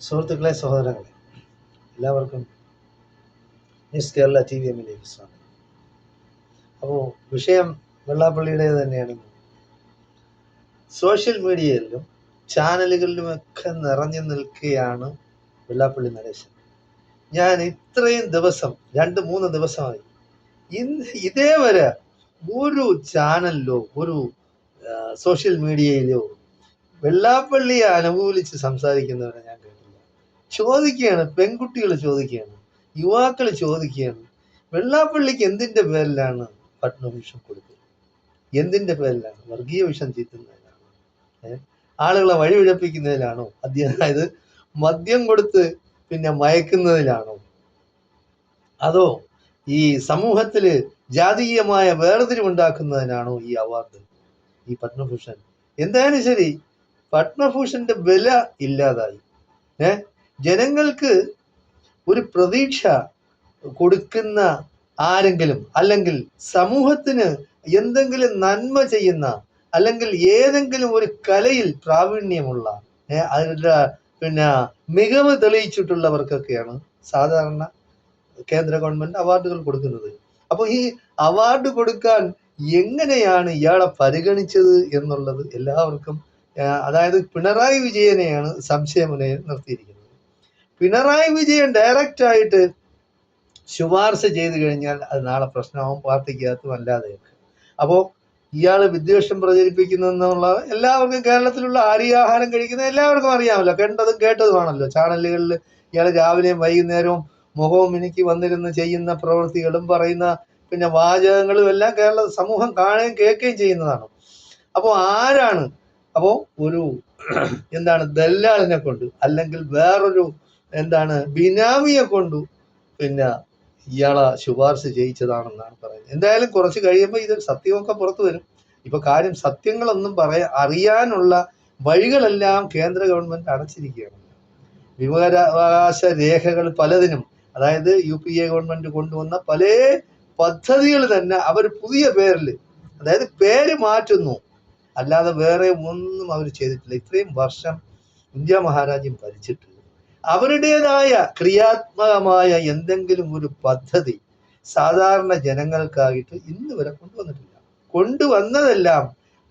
സുഹൃത്തുക്കളെ, സഹോദരങ്ങളെ, എല്ലാവർക്കും ന്യൂസ് കേരള TVMലേക്ക് സ്വാഗതം. അപ്പോൾ വിഷയം വെള്ളാപ്പള്ളിയുടെ തന്നെയാണ്. സോഷ്യൽ മീഡിയയിലും ചാനലുകളിലുമൊക്കെ നിറഞ്ഞു നിൽക്കുകയാണ് വെള്ളാപ്പള്ളി നടേശൻ. ഞാൻ ഇത്രയും ദിവസം 2-3 ദിവസമായി ഇതേവരെ ഒരു ചാനലിലോ ഒരു സോഷ്യൽ മീഡിയയിലോ വെള്ളാപ്പള്ളിയെ അനുകൂലിച്ച് സംസാരിക്കുന്നവരെ ഞാൻ കേട്ടില്ല. ചോദിക്കുകയാണ്, പെൺകുട്ടികൾ ചോദിക്കുകയാണ്, യുവാക്കൾ ചോദിക്കുകയാണ്, വെള്ളാപ്പള്ളിക്ക് എന്തിന്റെ പേരിലാണ് പത്മഭൂഷൺ കൊടുത്തത്? എന്തിന്റെ പേരിലാണ്? വർഗീയ വിഷം ചീറ്റുന്നതിനാണോ? ആളുകളെ വഴിപിഴപ്പിക്കുന്നതിലാണോ? അതായത് മദ്യം കൊടുത്ത് പിന്നെ മയക്കുന്നതിലാണോ? അതോ ഈ സമൂഹത്തില് ജാതീയമായ വേർതിരിവുണ്ടാക്കുന്നതിനാണോ ഈ അവാർഡ്, ഈ പത്മഭൂഷൺ? എന്തായാലും ശരി, പത്മഭൂഷന്റെ വില ഇല്ലാതായി. ജനങ്ങൾക്ക് ഒരു പ്രതീക്ഷ കൊടുക്കുന്ന ആരെങ്കിലും, അല്ലെങ്കിൽ സമൂഹത്തിന് എന്തെങ്കിലും നന്മ ചെയ്യുന്ന, അല്ലെങ്കിൽ ഏതെങ്കിലും ഒരു കലയിൽ പ്രാവീണ്യമുള്ള, അതിന്റെ പിന്നെ മികവ് തെളിയിച്ചിട്ടുള്ളവർക്കൊക്കെയാണ് സാധാരണ കേന്ദ്ര ഗവൺമെന്റ് അവാർഡുകൾ കൊടുക്കുന്നത്. അപ്പോൾ ഈ അവാർഡ് കൊടുക്കാൻ എങ്ങനെയാണ് ഇയാളെ പരിഗണിച്ചത് എന്നുള്ളത് എല്ലാവർക്കും, അതായത് പിണറായി വിജയനെയാണ് സംശയമുനയിൽ നിർത്തിയിരിക്കുന്നത്. പിണറായി വിജയൻ ഡയറക്റ്റ് ആയിട്ട് ശുപാർശ ചെയ്തു കഴിഞ്ഞാൽ അത് നാളെ പ്രശ്നമാവും, പാർട്ടിക്കകത്തും അല്ലാതെയൊക്കെ. അപ്പോൾ ഇയാള് വിദ്വേഷം പ്രചരിപ്പിക്കുന്നുള്ള എല്ലാവർക്കും, കേരളത്തിലുള്ള ആഹാരം കഴിക്കുന്ന എല്ലാവർക്കും അറിയാമല്ലോ, കണ്ടതും കേട്ടതുമാണല്ലോ. ചാനലുകളിൽ ഇയാൾ രാവിലെയും വൈകുന്നേരവും മുഖവും മിനുക്കി വന്നിരുന്ന് ചെയ്യുന്ന പ്രവൃത്തികളും പറയുന്ന പിന്നെ വാചകങ്ങളും എല്ലാം കേരള സമൂഹം കാണുകയും കേൾക്കുകയും ചെയ്യുന്നതാണ്. അപ്പോൾ ആരാണ്, അപ്പോൾ ഒരു ദല്ലാളിനെ കൊണ്ട്, അല്ലെങ്കിൽ വേറൊരു ബിനാമിയെ കൊണ്ടു പിന്നെ ഇയാളെ ശുപാർശ ചെയ്യിച്ചതാണെന്നാണ് പറയുന്നത്. എന്തായാലും കുറച്ച് കഴിയുമ്പോൾ ഇത് സത്യമൊക്കെ പുറത്തു വരും. ഇപ്പൊ കാര്യം സത്യങ്ങളൊന്നും അറിയാനുള്ള വഴികളെല്ലാം കേന്ദ്ര ഗവൺമെന്റ് അടച്ചിരിക്കുകയാണ്. വിവരാവകാശ രേഖകൾ പലതിനും, അതായത് UPA ഗവൺമെന്റ് കൊണ്ടുവന്ന പല പദ്ധതികൾ തന്നെ അവർ പുതിയ പേരിൽ, അതായത് പേര് മാറ്റുന്നു, അല്ലാതെ വേറെ ഒന്നും അവർ ചെയ്തിട്ടില്ല. ഇത്രയും വർഷം ഇന്ത്യ മഹാരാജ്യം ഭരിച്ചിട്ട് അവരുടേതായ ക്രിയാത്മകമായ എന്തെങ്കിലും ഒരു പദ്ധതി സാധാരണ ജനങ്ങൾക്കായിട്ട് ഇന്ന് വരെ കൊണ്ടുവന്നിട്ടില്ല. കൊണ്ടുവന്നതെല്ലാം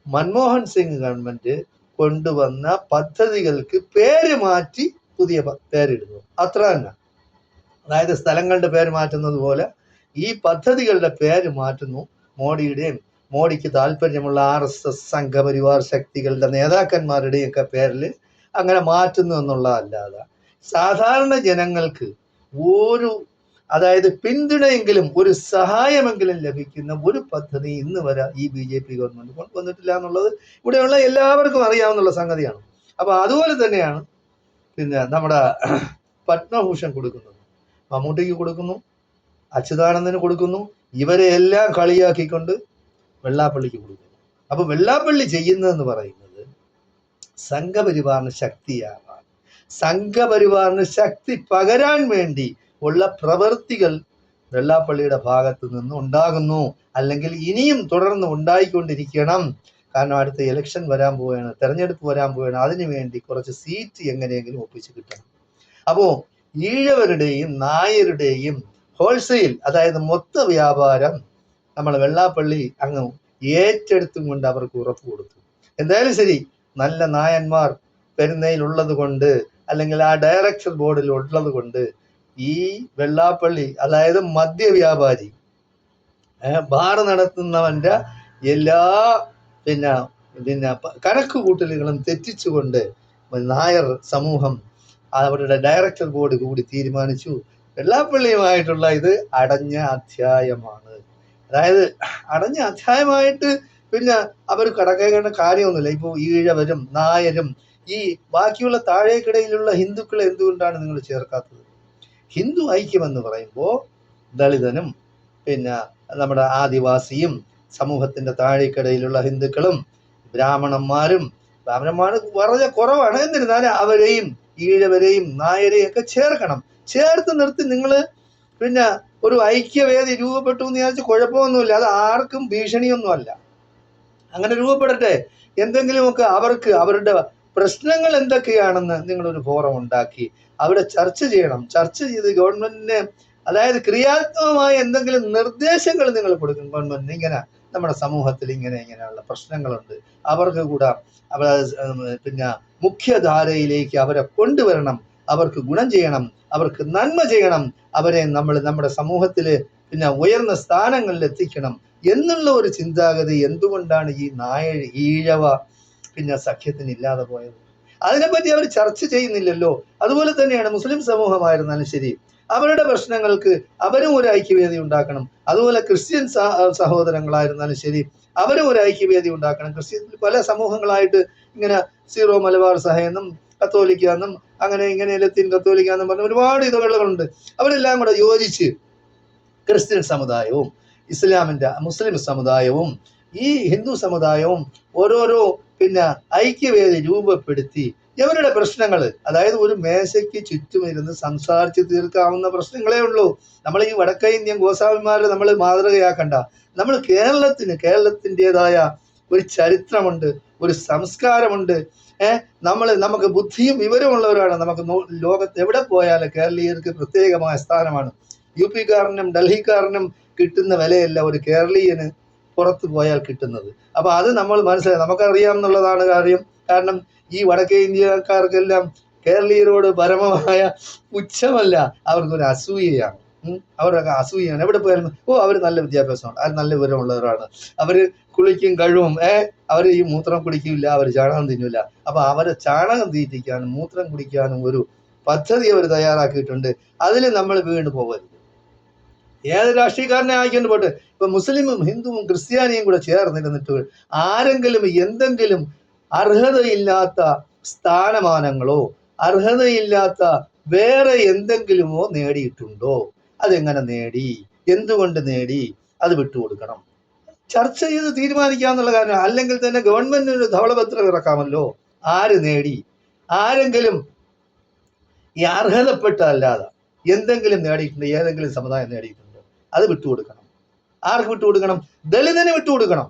മൻമോഹൻ സിംഗ് ഗവൺമെന്റ് കൊണ്ടുവന്ന പദ്ധതികൾക്ക് പേര് മാറ്റി പുതിയ പേരിടുന്നു, അത്ര തന്നെ. അതായത് സ്ഥലങ്ങളുടെ പേര് മാറ്റുന്നത് പോലെ ഈ പദ്ധതികളുടെ പേര് മാറ്റുന്നു. മോഡിക്ക് താല്പര്യമുള്ള RSS സംഘപരിവാർ ശക്തികളുടെ നേതാക്കന്മാരുടെയും ഒക്കെ പേരിൽ അങ്ങനെ മാറ്റുന്നു എന്നുള്ളതല്ലാതെ സാധാരണ ജനങ്ങൾക്ക് ഒരു, അതായത് പിന്തുണയെങ്കിലും ഒരു സഹായമെങ്കിലും ലഭിക്കുന്ന ഒരു പദ്ധതി ഇന്ന് വരെ ഈ BJP ഗവൺമെന്റ് കൊണ്ടുവന്നിട്ടില്ല എന്നുള്ളത് ഇവിടെയുള്ള എല്ലാവർക്കും അറിയാവുന്ന സംഗതിയാണ്. അപ്പൊ അതുപോലെ തന്നെയാണ് പിന്നെ നമ്മുടെ പത്മഭൂഷൺ കൊടുക്കുന്നത്. മമ്മൂട്ടിക്ക് കൊടുക്കുന്നു, അച്യുതാനന്ദന് കൊടുക്കുന്നു, ഇവരെ എല്ലാം കളിയാക്കിക്കൊണ്ട് വെള്ളാപ്പള്ളിക്ക് കൊടുക്കുന്നു. അപ്പൊ വെള്ളാപ്പള്ളി ചെയ്യുന്നതെന്ന് പറയുന്നത് സംഘപരിവാറിന് ശക്തിയാവാൻ, സംഘപരിവാറിന് ശക്തി പകരാൻ വേണ്ടി ഉള്ള പ്രവൃത്തികൾ വെള്ളാപ്പള്ളിയുടെ ഭാഗത്ത് നിന്ന് ഉണ്ടാകുന്നു, അല്ലെങ്കിൽ ഇനിയും തുടർന്ന് ഉണ്ടായിക്കൊണ്ടിരിക്കണം. കാരണം അടുത്ത ഇലക്ഷൻ വരാൻ പോവുകയാണ്, തെരഞ്ഞെടുപ്പ് വരാൻ പോവുകയാണ്. അതിനുവേണ്ടി കുറച്ച് സീറ്റ് എങ്ങനെയെങ്കിലും ഒപ്പിച്ച് കിട്ടണം. അപ്പോൾ ഈഴവരുടെയും നായരുടെയും ഹോൾസെയിൽ, അതായത് മൊത്ത വ്യാപാരം നമ്മൾ വെള്ളാപ്പള്ളി അങ്ങ് ഏറ്റെടുത്തും കൊണ്ട് അവർക്ക് ഉറപ്പ് കൊടുത്തു. എന്തായാലും ശരി, നല്ല നായന്മാർ പെരുന്നയിലുള്ളത് കൊണ്ട്, അല്ലെങ്കിൽ ആ ഡയറക്ടർ ബോർഡിൽ ഉള്ളത് കൊണ്ട് ഈ വെള്ളാപ്പള്ളി, അതായത് മദ്യവ്യാപാരി, ബാർ നടത്തുന്നവന്റെ എല്ലാ പിന്നെ കണക്ക് കൂട്ടലുകളും തെറ്റിച്ചുകൊണ്ട് നായർ സമൂഹം അവരുടെ ഡയറക്ടർ ബോർഡ് കൂടി തീരുമാനിച്ചു വെള്ളാപ്പള്ളിയുമായിട്ടുള്ള ഇത് അടഞ്ഞ അധ്യായമാണ്. അതായത് അടഞ്ഞ അധ്യായമായിട്ട് പിന്നെ അവർ കടക്കേണ്ട കാര്യമൊന്നുമില്ല. ഇപ്പോൾ ഈഴവരും നായരും ഈ ബാക്കിയുള്ള താഴേക്കിടയിലുള്ള ഹിന്ദുക്കളെ എന്തുകൊണ്ടാണ് നിങ്ങൾ ചേർക്കാത്തത്? ഹിന്ദു ഐക്യമെന്ന് പറയുമ്പോൾ ദളിതനും പിന്നെ നമ്മുടെ ആദിവാസിയും സമൂഹത്തിന്റെ താഴേക്കിടയിലുള്ള ഹിന്ദുക്കളും ബ്രാഹ്മണന്മാർ വളരെ കുറവാണ്. എന്നിരുന്നാലും അവരെയും ഈഴവരെയും നായരെയും ഒക്കെ ചേർക്കണം. ചേർത്ത് നിർത്തി നിങ്ങൾ പിന്നെ ഒരു ഐക്യവേദി രൂപപ്പെട്ടു എന്ന് വിചാരിച്ച് കുഴപ്പമൊന്നുമില്ല. അത് ആർക്കും ഭീഷണിയൊന്നുമല്ല. അങ്ങനെ രൂപപ്പെടട്ടെ. എന്തെങ്കിലുമൊക്കെ അവർക്ക് അവരുടെ പ്രശ്നങ്ങൾ എന്തൊക്കെയാണെന്ന് നിങ്ങളൊരു ഫോറം ഉണ്ടാക്കി അവിടെ ചർച്ച ചെയ്യണം. ചർച്ച ചെയ്ത് ഗവൺമെന്റിന്, അതായത് ക്രിയാത്മകമായ എന്തെങ്കിലും നിർദ്ദേശങ്ങൾ നിങ്ങൾ കൊടുക്കും. ഗവൺമെന്റിന് ഇങ്ങനെ നമ്മുടെ സമൂഹത്തിൽ ഇങ്ങനെയുള്ള പ്രശ്നങ്ങളുണ്ട്, അവർക്ക് കൂടെ പിന്നെ മുഖ്യധാരയിലേക്ക് അവരെ കൊണ്ടുവരണം, അവർക്ക് ഗുണം ചെയ്യണം, അവർക്ക് നന്മ ചെയ്യണം, അവരെ നമ്മുടെ സമൂഹത്തിൽ പിന്നെ ഉയർന്ന സ്ഥാനങ്ങളിൽ എത്തിക്കണം എന്നുള്ള ഒരു ചിന്താഗതി എന്തുകൊണ്ടാണ് ഈ ഈഴവ പിന്നെ സഖ്യത്തിന് ഇല്ലാതെ പോയത്? അതിനെപ്പറ്റി അവർ ചർച്ച ചെയ്യുന്നില്ലല്ലോ. അതുപോലെ തന്നെയാണ് മുസ്ലിം സമൂഹമായിരുന്നാലും ശരി, അവരുടെ പ്രശ്നങ്ങൾക്ക് അവരും ഒരു ഐക്യവേദി ഉണ്ടാക്കണം. അതുപോലെ ക്രിസ്ത്യൻ സഹോദരങ്ങളായിരുന്നാലും ശരി, അവരും ഒരു ഐക്യവേദി ഉണ്ടാക്കണം. ക്രിസ്ത്യൻ പല സമൂഹങ്ങളായിട്ട് ഇങ്ങനെ സീറോ മലബാർ സഭ എന്നും കത്തോലിക്ക എന്നും ഇങ്ങനെ ലത്തീൻ കത്തോലിക്ക എന്നും പറഞ്ഞ ഒരുപാട് ഇതകളുണ്ട്. അവരെല്ലാം കൂടെ യോജിച്ച് ക്രിസ്ത്യൻ സമുദായവും മുസ്ലിം സമുദായവും ഈ ഹിന്ദു സമുദായവും ഓരോരോ പിന്നെ ഐക്യവേദി രൂപപ്പെടുത്തി ഇവരുടെ പ്രശ്നങ്ങൾ, അതായത് ഒരു മേശയ്ക്ക് ചുറ്റും ഇരുന്ന് സംസാരിച്ച് തീർക്കാവുന്ന പ്രശ്നങ്ങളേ ഉള്ളൂ. നമ്മൾ ഈ വടക്കേ ഇന്ത്യൻ ഗോസ്വാമിമാരെ നമ്മൾ മാതൃകയാക്കണ്ട. നമ്മൾ കേരളത്തിൻ്റെതായ ഒരു ചരിത്രമുണ്ട്, ഒരു സംസ്കാരമുണ്ട്. നമുക്ക് ബുദ്ധിയും വിവരമുള്ളവരാണ്. നമുക്ക് ലോകത്ത് എവിടെ പോയാലും കേരളീയർക്ക് പ്രത്യേകമായ സ്ഥാനമാണ്. യു പിക്കാരനും ഡൽഹിക്കാരനും കിട്ടുന്ന വിലയല്ല ഒരു കേരളീയന് പുറത്ത് പോയാൽ കിട്ടുന്നത്. അപ്പൊ അത് നമ്മൾ മനസ്സിലായി, നമുക്കറിയാമെന്നുള്ളതാണ് കാര്യം. കാരണം ഈ വടക്കേ ഇന്ത്യക്കാർക്കെല്ലാം കേരളീയരോട് പരമമായ പുച്ഛമല്ല, അവർക്കൊരു അസൂയയാണ്. അവരൊക്കെ അസൂയാണ്. എവിടെ പോയാലും അവർ നല്ല വിദ്യാഭ്യാസമാണ്, അവർ നല്ല വിവരമുള്ളവരാണ്, അവര് കുളിക്കും കഴിവും, അവര് ഈ മൂത്രം കുടിക്കില്ല, അവർ ചാണകം തിന്നില്ല. അപ്പൊ അവരെ ചാണകം തീറ്റിക്കാനും മൂത്രം കുടിക്കാനും ഒരു പദ്ധതി അവർ തയ്യാറാക്കിയിട്ടുണ്ട്. അതിൽ നമ്മൾ വീണ് പോകരുത്. ഏത് രാഷ്ട്രീയക്കാരനെ ആയിക്കൊണ്ട് പോട്ടെ, ഇപ്പൊ മുസ്ലിമും ഹിന്ദുവും ക്രിസ്ത്യാനിയും കൂടെ ചേർന്നിരുന്നിട്ട് ആരെങ്കിലും എന്തെങ്കിലും അർഹതയില്ലാത്ത സ്ഥാനമാനങ്ങളോ അർഹതയില്ലാത്ത വേറെ എന്തെങ്കിലുമോ നേടിയിട്ടുണ്ടോ? അതെങ്ങനെ നേടി, എന്തുകൊണ്ട് നേടി, അത് വിട്ടുകൊടുക്കണം. ചർച്ച ചെയ്ത് തീരുമാനിക്കാന്നുള്ള കാര്യം. അല്ലെങ്കിൽ തന്നെ ഗവൺമെന്റിന് ഒരു ധവളപത്രം ഇറക്കാമല്ലോ. ആര് നേടി, ആരെങ്കിലും ഈ അർഹതപ്പെട്ടല്ലാതെ എന്തെങ്കിലും നേടിയിട്ടുണ്ട്, ഏതെങ്കിലും സമുദായം നേടിയിട്ടുണ്ടോ? അത് വിട്ടുകൊടുക്കണം. ആർക്ക് വിട്ടുകൊടുക്കണം? ദളിതന് വിട്ടുകൊടുക്കണം.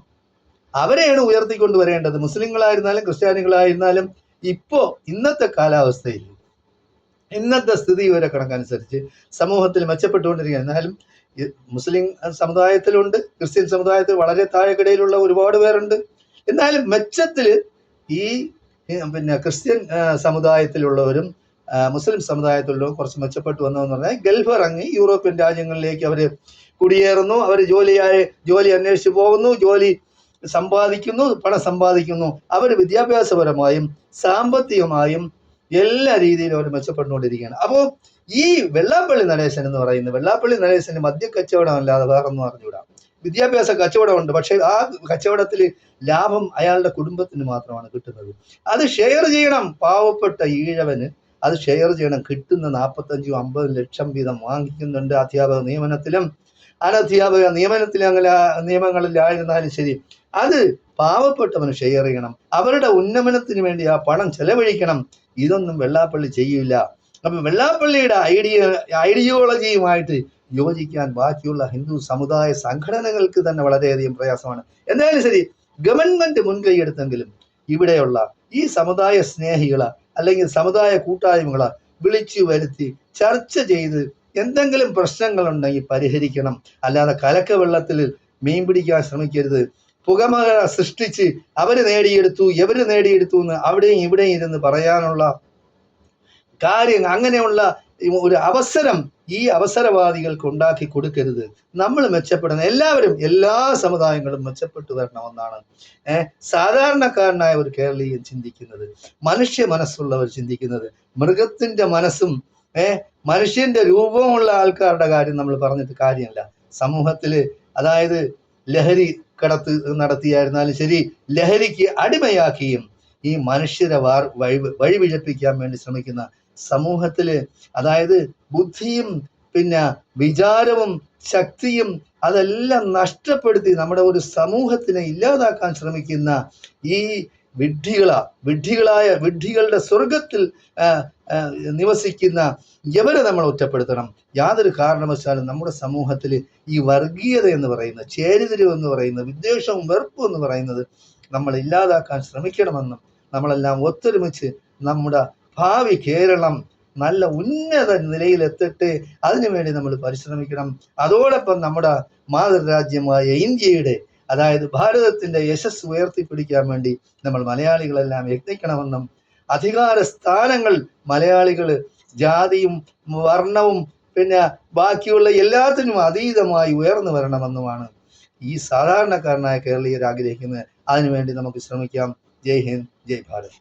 അവരെയാണ് ഉയർത്തിക്കൊണ്ടുവരേണ്ടത്. മുസ്ലിങ്ങളായിരുന്നാലും ക്രിസ്ത്യാനികളായിരുന്നാലും ഇന്നത്തെ കാലാവസ്ഥയിൽ, ഇന്നത്തെ സ്ഥിതി വിവരക്കണക്കനുസരിച്ച് സമൂഹത്തിൽ മെച്ചപ്പെട്ടുകൊണ്ടിരിക്കുക. എന്നാലും മുസ്ലിം സമുദായത്തിലുണ്ട്, ക്രിസ്ത്യൻ സമുദായത്തിൽ വളരെ താഴെക്കിടയിലുള്ള ഒരുപാട് പേരുണ്ട്. എന്നാലും മെച്ചത്തിൽ ഈ പിന്നെ ക്രിസ്ത്യൻ സമുദായത്തിലുള്ളവരും മുസ്ലിം സമുദായത്തിലുള്ളവരും കുറച്ച് മെച്ചപ്പെട്ടു വന്നതെന്ന് പറഞ്ഞാൽ ഗൾഫ് ഇറങ്ങി യൂറോപ്യൻ രാജ്യങ്ങളിലേക്ക് അവർ കുടിയേറുന്നു, അവർ ജോലി അന്വേഷിച്ച് പോകുന്നു, ജോലി സമ്പാദിക്കുന്നു, പണം സമ്പാദിക്കുന്നു. അവർ വിദ്യാഭ്യാസപരമായും സാമ്പത്തികമായും എല്ലാ രീതിയിലും അവർ മെച്ചപ്പെട്ടുകൊണ്ടിരിക്കുകയാണ്. അപ്പോൾ ഈ വെള്ളാപ്പള്ളി നടേശൻ എന്ന് പറയുന്നത്, വെള്ളാപ്പള്ളി നടേശന് മദ്യക്കച്ചവടം അല്ലാതെ വേറൊന്നും അറിഞ്ഞുകൂടാ. വിദ്യാഭ്യാസ കച്ചവടമുണ്ട്, പക്ഷെ ആ കച്ചവടത്തിൽ ലാഭം അയാളുടെ കുടുംബത്തിന് മാത്രമാണ് കിട്ടുന്നത്. അത് ഷെയർ ചെയ്യണം. പാവപ്പെട്ട ഈഴവന് അത് ഷെയർ ചെയ്യണം. കിട്ടുന്ന 45-50 ലക്ഷം വീതം വാങ്ങിക്കുന്നുണ്ട്. അധ്യാപക നിയമനത്തിലും അനധ്യാപക നിയമങ്ങളിലായിരുന്നാലും ശരി, അത് പാവപ്പെട്ടവന് ഷെയർ ചെയ്യണം. അവരുടെ ഉന്നമനത്തിന് വേണ്ടി ആ പണം ചെലവഴിക്കണം. ഇതൊന്നും വെള്ളാപ്പള്ളി ചെയ്യില്ല. അപ്പം വെള്ളാപ്പള്ളിയുടെ ഐഡിയോളജിയുമായിട്ട് യോജിക്കാൻ ബാക്കിയുള്ള ഹിന്ദു സമുദായ സംഘടനകൾക്ക് തന്നെ വളരെയധികം പ്രയാസമാണ്. എന്തായാലും ശരി, ഗവൺമെന്റ് മുൻകൈയെടുത്തെങ്കിലും ഇവിടെയുള്ള ഈ സമുദായ സ്നേഹികളെ അല്ലെങ്കിൽ സമുദായ കൂട്ടായ്മകളെ വിളിച്ചു വരുത്തി ചർച്ച ചെയ്ത് എന്തെങ്കിലും പ്രശ്നങ്ങളുണ്ടെങ്കിൽ പരിഹരിക്കണം. അല്ലാതെ കലക്ക വെള്ളത്തിൽ മീൻ പിടിക്കാൻ ശ്രമിക്കരുത്. പുകമഴ സൃഷ്ടിച്ച് അവര് നേടിയെടുത്തു എന്ന് അവിടെയും ഇവിടെയും ഇരുന്ന് പറയാനുള്ള കാര്യം, അങ്ങനെയുള്ള ഒരു അവസരം ഈ അവസരവാദികൾക്ക് ഉണ്ടാക്കി കൊടുക്കരുത്. നമ്മൾ മെച്ചപ്പെടണം. എല്ലാവരും, എല്ലാ സമുദായങ്ങളും മെച്ചപ്പെട്ടു വരണമെന്നാണ് സാധാരണക്കാരനായ ഒരു കേരളീയൻ ചിന്തിക്കുന്നത്, മനുഷ്യ മനസ്സുള്ളവർ ചിന്തിക്കുന്നത്. മൃഗത്തിന്റെ മനസ്സും മനുഷ്യന്റെ രൂപമുള്ള ആൾക്കാരുടെ കാര്യം നമ്മൾ പറഞ്ഞിട്ട് കാര്യമല്ല. സമൂഹത്തില്, അതായത് ലഹരി കടത്ത് നടത്തിയായിരുന്നാലും ശരി, ലഹരിക്ക് അടിമയാക്കിയും ഈ മനുഷ്യരെ വഴിപിഴപ്പിക്കാൻ വേണ്ടി ശ്രമിക്കുന്ന സമൂഹത്തില്, അതായത് ബുദ്ധിയും പിന്നെ വിചാരവും ശക്തിയും അതെല്ലാം നഷ്ടപ്പെടുത്തി നമ്മുടെ ഒരു സമൂഹത്തിനെ ഇല്ലാതാക്കാൻ ശ്രമിക്കുന്ന ഈ വിഡ്ഢികളുടെ സ്വർഗത്തിൽ നിവസിക്കുന്ന ഇവരെ നമ്മൾ ഒറ്റപ്പെടുത്തണം. യാതൊരു കാരണവശാലും നമ്മുടെ സമൂഹത്തിൽ ഈ വർഗീയത എന്ന് പറയുന്ന, ചേരിതിരിവ് എന്ന് പറയുന്ന, വിദ്വേഷവും വെറുപ്പും എന്ന് പറയുന്നത് നമ്മൾ ഇല്ലാതാക്കാൻ ശ്രമിക്കണമെന്നും നമ്മളെല്ലാം ഒത്തൊരുമിച്ച് നമ്മുടെ ഭാവി കേരളം നല്ല ഉന്നത നിലയിലെത്തട്ടെ, അതിനുവേണ്ടി നമ്മൾ പരിശ്രമിക്കണം. അതോടൊപ്പം നമ്മുടെ മാതൃരാജ്യമായ ഇന്ത്യയുടെ, അതായത് ഭാരതത്തിന്റെ യശസ് ഉയർത്തിപ്പിടിക്കാൻ വേണ്ടി നമ്മൾ മലയാളികളെല്ലാം യത്നിക്കണമെന്നും അധികാര സ്ഥാനങ്ങൾ മലയാളികൾ ജാതിയും വർണ്ണവും പിന്നെ ബാക്കിയുള്ള എല്ലാത്തിനും അതീതമായി ഉയർന്നു വരണമെന്നുമാണ് ഈ സാധാരണക്കാരനായ കേരളീയർ ആഗ്രഹിക്കുന്നത്. അതിനുവേണ്ടി നമുക്ക് ശ്രമിക്കാം. ജയ് ഹിന്ദ്, ജയ് ഭാരത്.